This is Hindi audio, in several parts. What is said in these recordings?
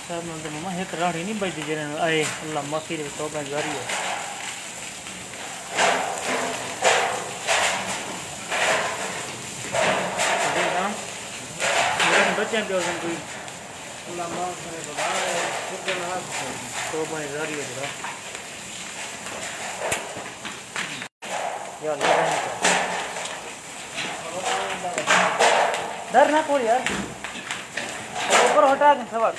साहब ने तो मम्मा एक राड़ी नहीं बजती जने आए अल्लाह मक्की दे तो जारी है अरे ना मेरे बच्चे के और कोई अल्लाह माफ करे बाबा खुद ना तो जारी है जरा यार डर ना कोई यार ऊपर हटा दें सवाल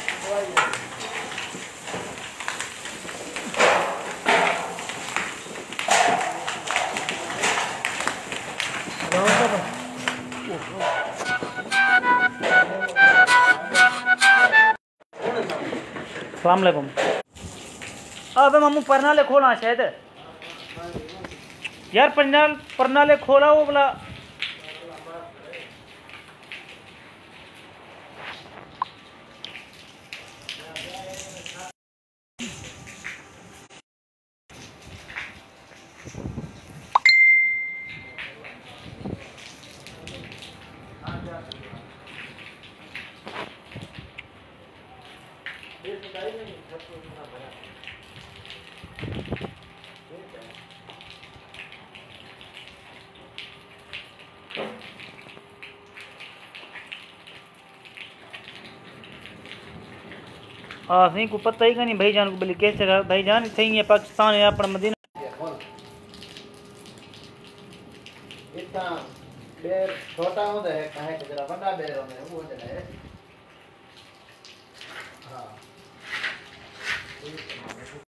अस्सलाम वालेकुम अब मामू परनाले खोला शायद यार परनाले खोला वो बोला हाँ सही को पता ही का नहीं भाईजान को बोले कैसे भाईजान सही है पाकिस्तान है अपना मदीना इतना बेर छोटा होता है कहे कि जरा बड़ा बेर होता है वो होता है हाँ